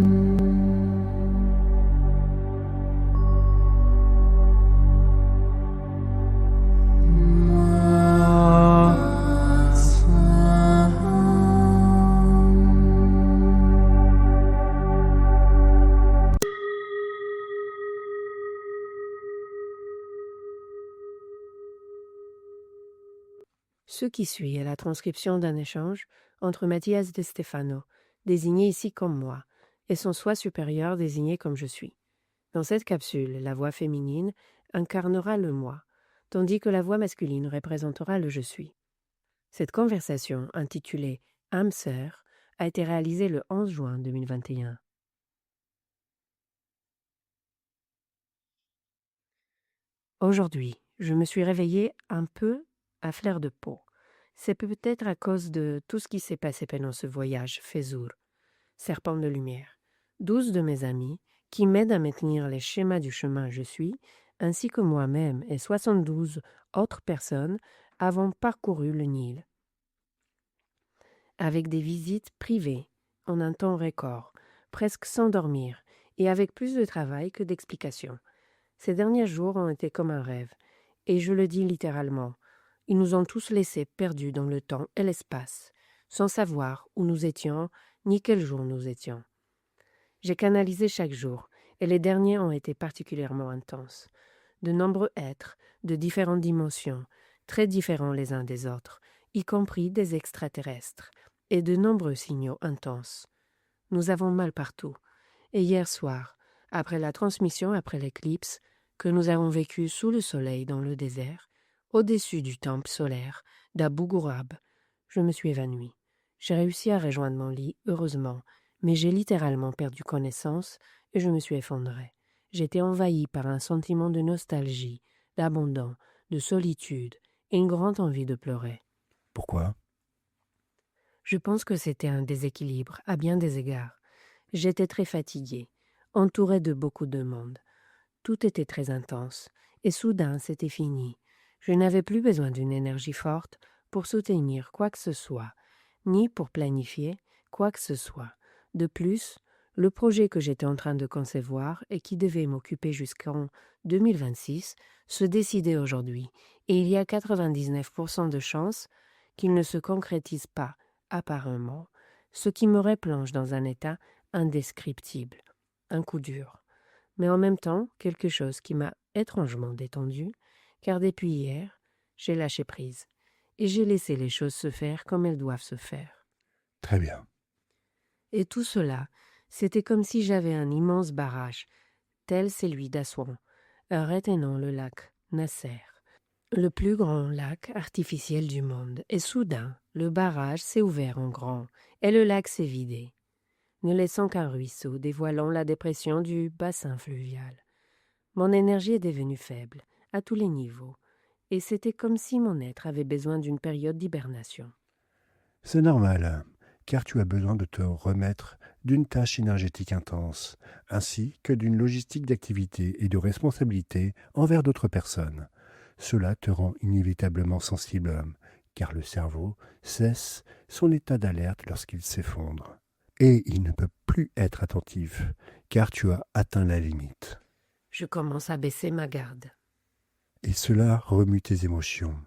Ce qui suit est la transcription d'un échange entre Mathias de Stefano, désigné ici comme moi, et son soi supérieur désigné comme je suis. Dans cette capsule, la voix féminine incarnera le moi, tandis que la voix masculine représentera le je suis. Cette conversation, intitulée Âme sœur, a été réalisée le 11 juin 2021. Aujourd'hui, je me suis réveillée un peu à fleur de peau. C'est peut-être à cause de tout ce qui s'est passé pendant ce voyage, Fezour, serpent de lumière. 12 de mes amis, qui m'aident à maintenir les schémas du chemin je suis, ainsi que moi-même et 72 autres personnes, avons parcouru le Nil. Avec des visites privées, en un temps record, presque sans dormir, et avec plus de travail que d'explications. Ces derniers jours ont été comme un rêve, et je le dis littéralement. Ils nous ont tous laissés perdus dans le temps et l'espace, sans savoir où nous étions ni quel jour nous étions. J'ai canalisé chaque jour, et les derniers ont été particulièrement intenses. De nombreux êtres, de différentes dimensions, très différents les uns des autres, y compris des extraterrestres, et de nombreux signaux intenses. Nous avons mal partout, et hier soir, après la transmission après l'éclipse, que nous avons vécu sous le soleil dans le désert, au-dessus du temple solaire d'Abu Ghurab, je me suis évanouie. J'ai réussi à rejoindre mon lit, heureusement, mais j'ai littéralement perdu connaissance et je me suis effondrée. J'étais envahie par un sentiment de nostalgie, d'abandon, de solitude et une grande envie de pleurer. Pourquoi ? Je pense que c'était un déséquilibre à bien des égards. J'étais très fatiguée, entourée de beaucoup de monde. Tout était très intense, et soudain c'était fini. Je n'avais plus besoin d'une énergie forte pour soutenir quoi que ce soit, ni pour planifier quoi que ce soit. De plus, le projet que j'étais en train de concevoir et qui devait m'occuper jusqu'en 2026 se décidait aujourd'hui, et il y a 99% de chances qu'il ne se concrétise pas, apparemment, ce qui me replonge dans un état indescriptible, un coup dur. Mais en même temps, quelque chose qui m'a étrangement détendue, car depuis hier, j'ai lâché prise, et j'ai laissé les choses se faire comme elles doivent se faire. Très bien. Et tout cela, c'était comme si j'avais un immense barrage, tel celui d'Assouan, retenant le lac Nasser, le plus grand lac artificiel du monde, et soudain, le barrage s'est ouvert en grand, et le lac s'est vidé, ne laissant qu'un ruisseau dévoilant la dépression du bassin fluvial. Mon énergie est devenue faible, à tous les niveaux, et c'était comme si mon être avait besoin d'une période d'hibernation. C'est normal, car tu as besoin de te remettre d'une tâche énergétique intense, ainsi que d'une logistique d'activité et de responsabilité envers d'autres personnes. Cela te rend inévitablement sensible, car le cerveau cesse son état d'alerte lorsqu'il s'effondre. Et il ne peut plus être attentif, car tu as atteint la limite. Je commence à baisser ma garde. Et cela remue tes émotions,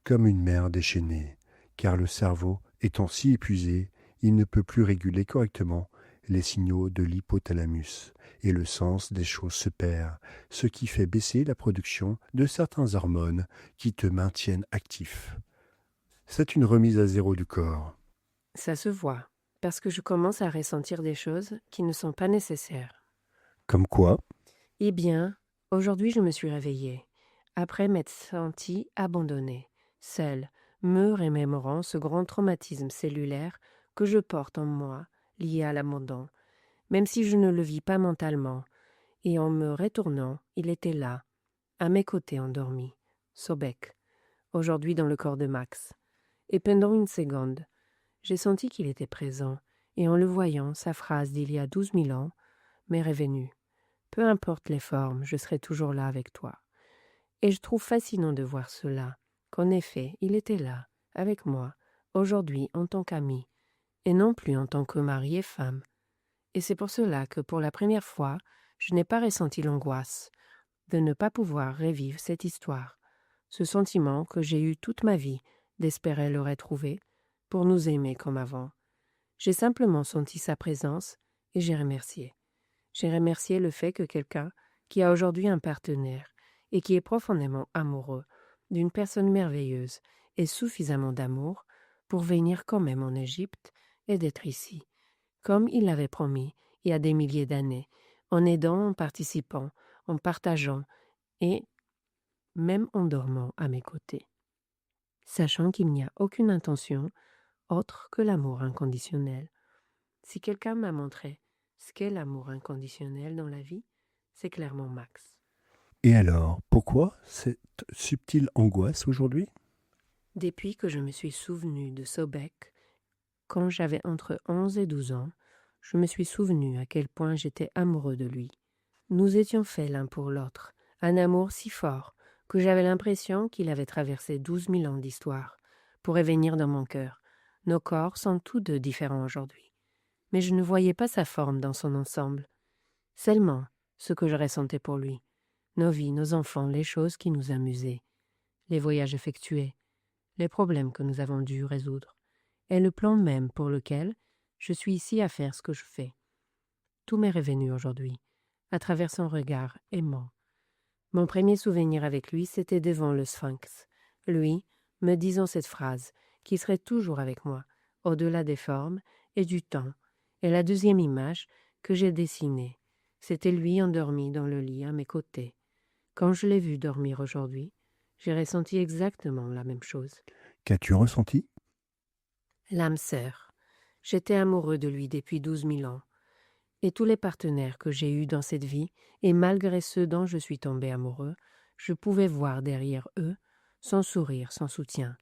comme une mer déchaînée, car le cerveau étant si épuisé, il ne peut plus réguler correctement les signaux de l'hypothalamus, et le sens des choses se perd, ce qui fait baisser la production de certaines hormones qui te maintiennent actif. C'est une remise à zéro du corps. Ça se voit, parce que je commence à ressentir des choses qui ne sont pas nécessaires. Comme quoi ? Eh bien, aujourd'hui je me suis réveillée, après m'être sentie abandonnée, seule, me remémorant ce grand traumatisme cellulaire que je porte en moi, lié à l'abandon, même si je ne le vis pas mentalement, et en me retournant, il était là, à mes côtés endormi, Sobek, aujourd'hui dans le corps de Max. Et pendant une seconde, j'ai senti qu'il était présent, et en le voyant, sa phrase d'il y a 12 000 ans m'est revenue. Peu importe les formes, je serai toujours là avec toi. Et je trouve fascinant de voir cela, qu'en effet, il était là, avec moi, aujourd'hui en tant qu'ami, et non plus en tant que mari et femme. Et c'est pour cela que pour la première fois, je n'ai pas ressenti l'angoisse de ne pas pouvoir revivre cette histoire, ce sentiment que j'ai eu toute ma vie d'espérer le retrouver pour nous aimer comme avant. J'ai simplement senti sa présence et j'ai remercié. J'ai remercié le fait que quelqu'un qui a aujourd'hui un partenaire et qui est profondément amoureux d'une personne merveilleuse ait suffisamment d'amour pour venir quand même en Égypte et d'être ici, comme il l'avait promis il y a des milliers d'années, en aidant, en participant, en partageant et même en dormant à mes côtés, sachant qu'il n'y a aucune intention autre que l'amour inconditionnel. Si quelqu'un m'a montré ce qu'est l'amour inconditionnel dans la vie, c'est clairement Max. Et alors, pourquoi cette subtile angoisse aujourd'hui? Depuis que je me suis souvenu de Sobek, quand j'avais entre 11 et 12 ans, je me suis souvenu à quel point j'étais amoureux de lui. Nous étions faits l'un pour l'autre, un amour si fort que j'avais l'impression qu'il avait traversé 12 000 ans d'histoire pour revenir dans mon cœur. Nos corps sont tous deux différents aujourd'hui. Mais je ne voyais pas sa forme dans son ensemble. Seulement ce que je ressentais pour lui, nos vies, nos enfants, les choses qui nous amusaient, les voyages effectués, les problèmes que nous avons dû résoudre, et le plan même pour lequel je suis ici à faire ce que je fais. Tout m'est revenu aujourd'hui, à travers son regard aimant. Mon premier souvenir avec lui, c'était devant le Sphinx, lui me disant cette phrase qui serait toujours avec moi, au-delà des formes et du temps. Et la deuxième image que j'ai dessinée, c'était lui endormi dans le lit à mes côtés. Quand je l'ai vu dormir aujourd'hui, j'ai ressenti exactement la même chose. Qu'as-tu ressenti? L'âme sœur. J'étais amoureux de lui depuis 12 000 ans. Et tous les partenaires que j'ai eus dans cette vie, et malgré ceux dont je suis tombé amoureux, je pouvais voir derrière eux, sans sourire, sans soutien.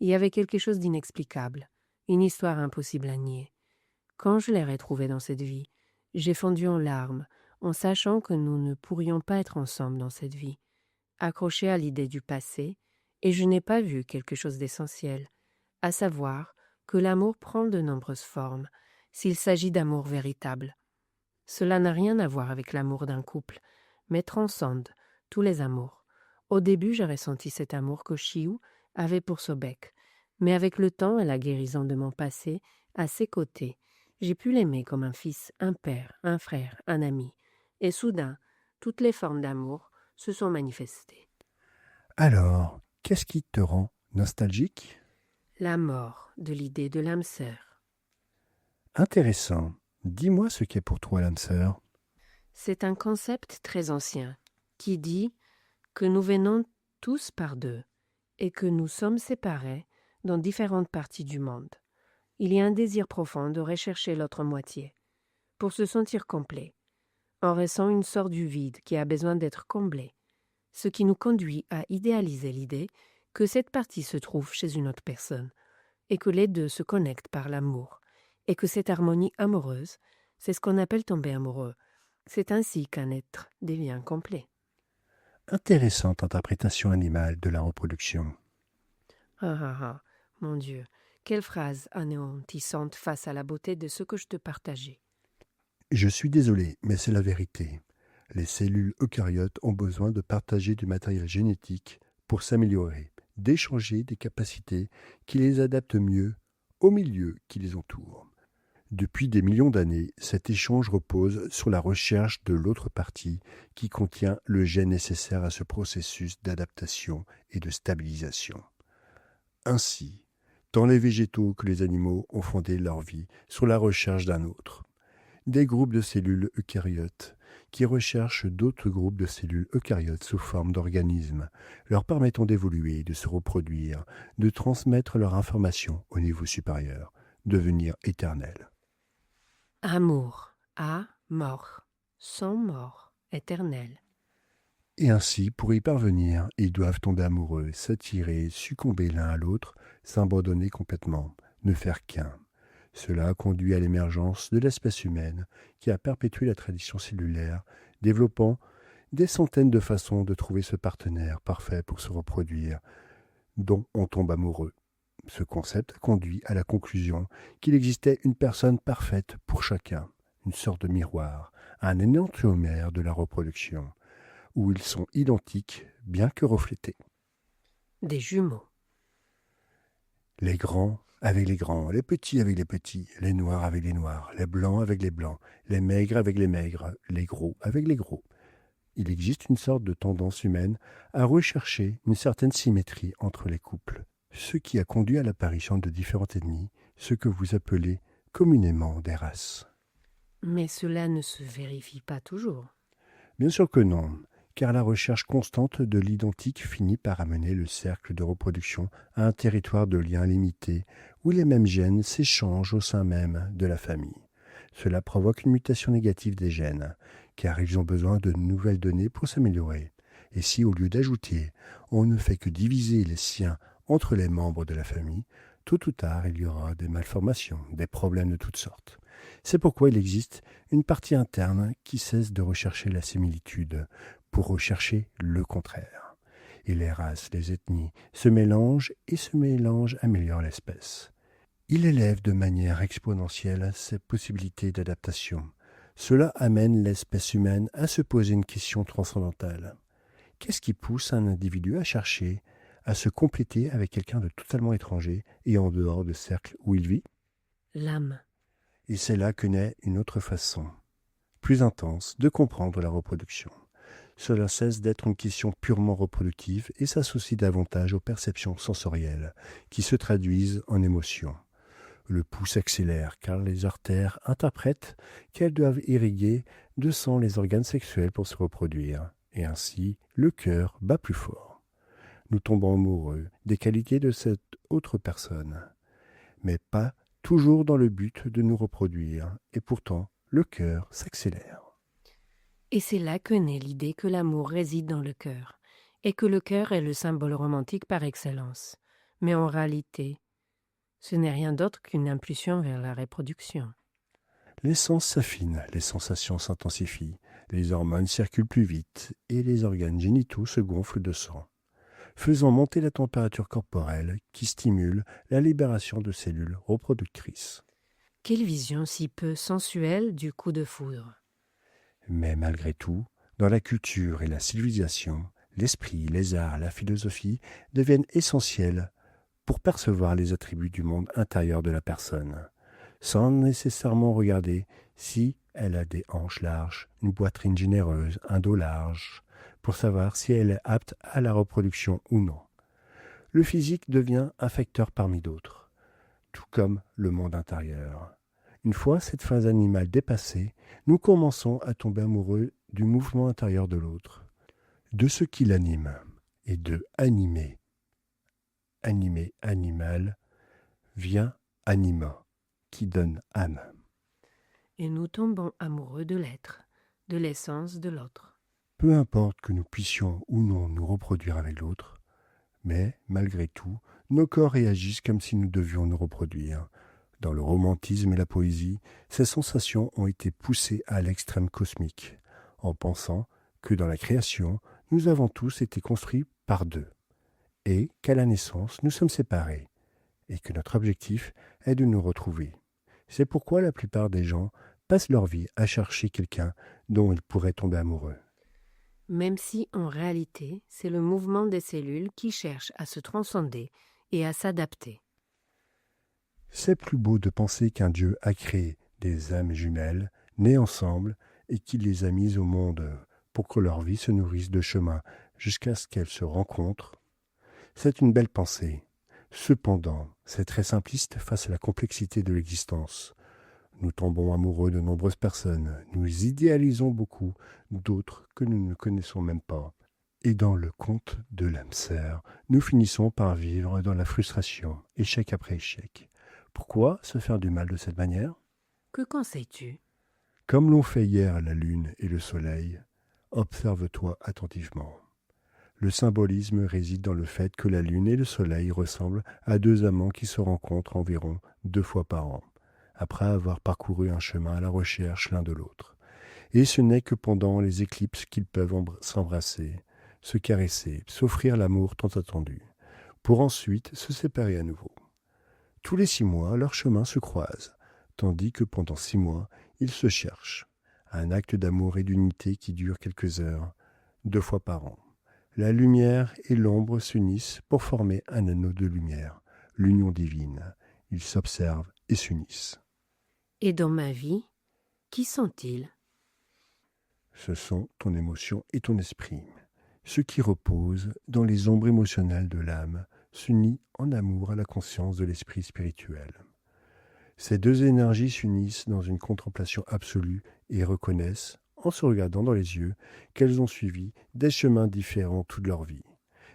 Il y avait quelque chose d'inexplicable, une histoire impossible à nier. Quand je l'ai retrouvé dans cette vie, j'ai fondu en larmes, en sachant que nous ne pourrions pas être ensemble dans cette vie, accroché à l'idée du passé, et je n'ai pas vu quelque chose d'essentiel, à savoir que l'amour prend de nombreuses formes, s'il s'agit d'amour véritable. Cela n'a rien à voir avec l'amour d'un couple, mais transcende tous les amours. Au début, j'ai ressenti cet amour que Chiou avait pour Sobek, mais avec le temps et la guérison de mon passé, à ses côtés, j'ai pu l'aimer comme un fils, un père, un frère, un ami. Et soudain, toutes les formes d'amour se sont manifestées. Alors, qu'est-ce qui te rend nostalgique? La mort de l'idée de l'âme sœur. Intéressant. Dis-moi ce qu'est pour toi l'âme sœur. C'est un concept très ancien qui dit que nous venons tous par deux et que nous sommes séparés dans différentes parties du monde. Il y a un désir profond de rechercher l'autre moitié, pour se sentir complet. On ressent une sorte du vide qui a besoin d'être comblé, ce qui nous conduit à idéaliser l'idée que cette partie se trouve chez une autre personne, et que les deux se connectent par l'amour, et que cette harmonie amoureuse, c'est ce qu'on appelle tomber amoureux. C'est ainsi qu'un être devient complet. Intéressante interprétation animale de la reproduction. Mon Dieu, quelle phrase anéantissante face à la beauté de ce que je te partageais. Je suis désolé, mais c'est la vérité. Les cellules eucaryotes ont besoin de partager du matériel génétique pour s'améliorer, d'échanger des capacités qui les adaptent mieux au milieu qui les entoure. Depuis des millions d'années, cet échange repose sur la recherche de l'autre partie qui contient le gène nécessaire à ce processus d'adaptation et de stabilisation. Ainsi, tant les végétaux que les animaux ont fondé leur vie sur la recherche d'un autre. Des groupes de cellules eucaryotes qui recherchent d'autres groupes de cellules eucaryotes sous forme d'organismes, leur permettant d'évoluer, de se reproduire, de transmettre leur information au niveau supérieur, devenir éternels. Amour, mort, sans mort, éternel. Et ainsi, pour y parvenir, ils doivent tomber amoureux, s'attirer, succomber l'un à l'autre, s'abandonner complètement, ne faire qu'un. Cela a conduit à l'émergence de l'espèce humaine qui a perpétué la tradition cellulaire, développant des centaines de façons de trouver ce partenaire parfait pour se reproduire, dont on tombe amoureux. Ce concept a conduit à la conclusion qu'il existait une personne parfaite pour chacun, une sorte de miroir, un énantiomère de la reproduction, où ils sont identiques bien que reflétés. Des jumeaux. Les grands avec les grands, les petits avec les petits, les noirs avec les noirs, les blancs avec les blancs, les maigres avec les maigres, les gros avec les gros. Il existe une sorte de tendance humaine à rechercher une certaine symétrie entre les couples, ce qui a conduit à l'apparition de différents ennemis, ce que vous appelez communément des races. Mais cela ne se vérifie pas toujours. Bien sûr que non, car la recherche constante de l'identique finit par amener le cercle de reproduction à un territoire de liens limités, où les mêmes gènes s'échangent au sein même de la famille. Cela provoque une mutation négative des gènes, car ils ont besoin de nouvelles données pour s'améliorer. Et si, au lieu d'ajouter, on ne fait que diviser les siens entre les membres de la famille, tôt ou tard il y aura des malformations, des problèmes de toutes sortes. C'est pourquoi il existe une partie interne qui cesse de rechercher la similitude pour rechercher le contraire. Et les races, les ethnies se mélangent et ce mélange améliore l'espèce. Il élève de manière exponentielle ses possibilités d'adaptation. Cela amène l'espèce humaine à se poser une question transcendantale. Qu'est-ce qui pousse un individu à chercher à se compléter avec quelqu'un de totalement étranger et en dehors du cercle où il vit? L'âme. Et c'est là que naît une autre façon, plus intense, de comprendre la reproduction. Cela cesse d'être une question purement reproductive et s'associe davantage aux perceptions sensorielles, qui se traduisent en émotions. Le pouls s'accélère car les artères interprètent qu'elles doivent irriguer de sang les organes sexuels pour se reproduire, et ainsi le cœur bat plus fort. Nous tombons amoureux des qualités de cette autre personne, mais pas toujours dans le but de nous reproduire, et pourtant le cœur s'accélère. Et c'est là que naît l'idée que l'amour réside dans le cœur, et que le cœur est le symbole romantique par excellence. Mais en réalité, ce n'est rien d'autre qu'une impulsion vers la reproduction. Les sens s'affinent, les sensations s'intensifient, les hormones circulent plus vite, et les organes génitaux se gonflent de sang, faisant monter la température corporelle qui stimule la libération de cellules reproductrices. Quelle vision si peu sensuelle du coup de foudre! Mais malgré tout, dans la culture et la civilisation, l'esprit, les arts, la philosophie deviennent essentiels pour percevoir les attributs du monde intérieur de la personne, sans nécessairement regarder si elle a des hanches larges, une poitrine généreuse, un dos large, pour savoir si elle est apte à la reproduction ou non. Le physique devient un facteur parmi d'autres, tout comme le monde intérieur. Une fois cette phase animale dépassée, nous commençons à tomber amoureux du mouvement intérieur de l'autre, de ce qui l'anime, et de animer. Animé, animal, vient anima, qui donne âme. Et nous tombons amoureux de l'être, de l'essence de l'autre. Peu importe que nous puissions ou non nous reproduire avec l'autre, mais, malgré tout, nos corps réagissent comme si nous devions nous reproduire. Dans le romantisme et la poésie, ces sensations ont été poussées à l'extrême cosmique, en pensant que dans la création, nous avons tous été construits par deux, et qu'à la naissance, nous sommes séparés, et que notre objectif est de nous retrouver. C'est pourquoi la plupart des gens passent leur vie à chercher quelqu'un dont ils pourraient tomber amoureux. Même si, en réalité, c'est le mouvement des cellules qui cherche à se transcender et à s'adapter. C'est plus beau de penser qu'un Dieu a créé des âmes jumelles, nées ensemble, et qu'il les a mises au monde pour que leur vie se nourrisse de chemin jusqu'à ce qu'elles se rencontrent. C'est une belle pensée. Cependant, c'est très simpliste face à la complexité de l'existence. Nous tombons amoureux de nombreuses personnes, nous idéalisons beaucoup d'autres que nous ne connaissons même pas. Et dans le conte de l'âme sœur, nous finissons par vivre dans la frustration, échec après échec. Pourquoi se faire du mal de cette manière? Que conseilles-tu? Comme l'ont fait hier la lune et le soleil, observe-toi attentivement. Le symbolisme réside dans le fait que la lune et le soleil ressemblent à deux amants qui se rencontrent environ 2 fois par an, après avoir parcouru un chemin à la recherche l'un de l'autre. Et ce n'est que pendant les éclipses qu'ils peuvent s'embrasser, se caresser, s'offrir l'amour tant attendu, pour ensuite se séparer à nouveau. Tous les 6 mois, leurs chemins se croisent, tandis que pendant 6 mois, Ils se cherchent. Un acte d'amour et d'unité qui dure quelques heures, 2 fois par an. La lumière et l'ombre s'unissent pour former un anneau de lumière, l'union divine. Ils s'observent et s'unissent. Et dans ma vie, qui sont-ils? Ce sont ton émotion et ton esprit. Ce qui repose dans les ombres émotionnelles de l'âme s'unit en amour à la conscience de l'esprit spirituel. Ces deux énergies s'unissent dans une contemplation absolue et reconnaissent, en se regardant dans les yeux, qu'elles ont suivi des chemins différents toute leur vie,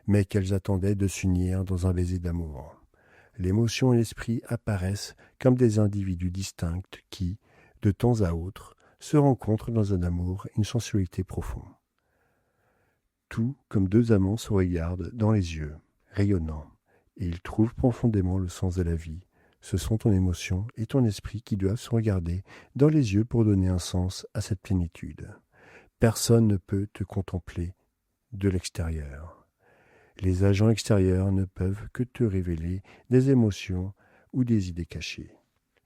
mais qu'elles attendaient de s'unir dans un baiser d'amour. L'émotion et l'esprit apparaissent comme des individus distincts qui, de temps à autre, se rencontrent dans un amour et une sensualité profonde. Tout comme deux amants se regardent dans les yeux, rayonnants, et ils trouvent profondément le sens de la vie. Ce sont ton émotion et ton esprit qui doivent se regarder dans les yeux pour donner un sens à cette plénitude. Personne ne peut te contempler de l'extérieur. Les agents extérieurs ne peuvent que te révéler des émotions ou des idées cachées.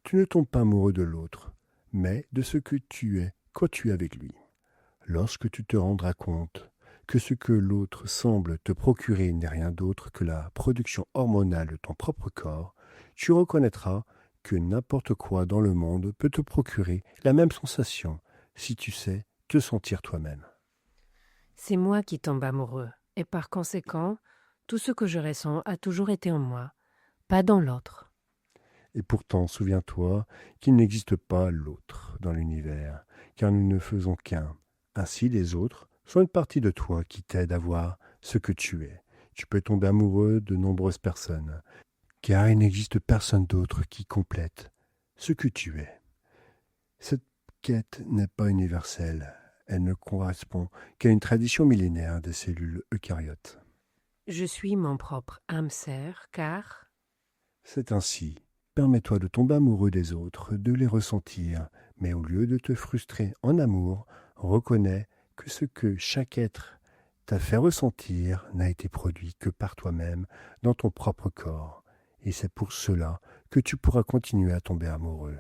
Tu ne tombes pas amoureux de l'autre, mais de ce que tu es quand tu es avec lui. Lorsque tu te rendras compte que ce que l'autre semble te procurer n'est rien d'autre que la production hormonale de ton propre corps, tu reconnaîtras que n'importe quoi dans le monde peut te procurer la même sensation si tu sais te sentir toi-même. C'est moi qui tombe amoureux, et par conséquent, tout ce que je ressens a toujours été en moi, pas dans l'autre. Et pourtant, souviens-toi qu'il n'existe pas l'autre dans l'univers, car nous ne faisons qu'un. Ainsi, les autres sont une partie de toi qui t'aide à voir ce que tu es. Tu peux tomber amoureux de nombreuses personnes, car il n'existe personne d'autre qui complète ce que tu es. Cette quête n'est pas universelle, elle ne correspond qu'à une tradition millénaire des cellules eucaryotes. Je suis mon propre âme sœur, car C'est ainsi. Permets-toi de tomber amoureux des autres, de les ressentir, mais au lieu de te frustrer en amour, reconnais que ce que chaque être t'a fait ressentir n'a été produit que par toi-même dans ton propre corps. Et c'est pour cela que tu pourras continuer à tomber amoureux,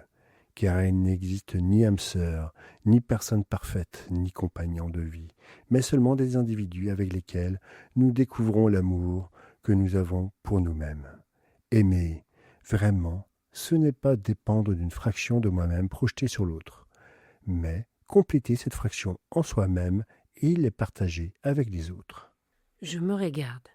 car il n'existe ni âme sœur, ni personne parfaite, ni compagnon de vie, mais seulement des individus avec lesquels nous découvrons l'amour que nous avons pour nous-mêmes. Aimer, vraiment, ce n'est pas dépendre d'une fraction de moi-même projetée sur l'autre, mais compléter cette fraction en soi-même et les partager avec les autres. je me regarde.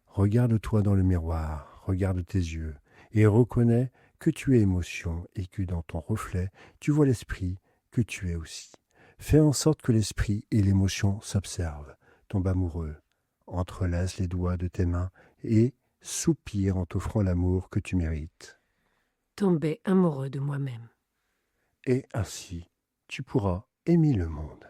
Regarde-toi dans le miroir, regarde tes yeux, et reconnais que tu es émotion et que dans ton reflet, tu vois l'esprit que tu es aussi. Fais en sorte que l'esprit et l'émotion s'observent, tombe amoureux, entrelace les doigts de tes mains et soupire en t'offrant l'amour que tu mérites. Tomber amoureux de moi-même. Et ainsi, tu pourras aimer le monde.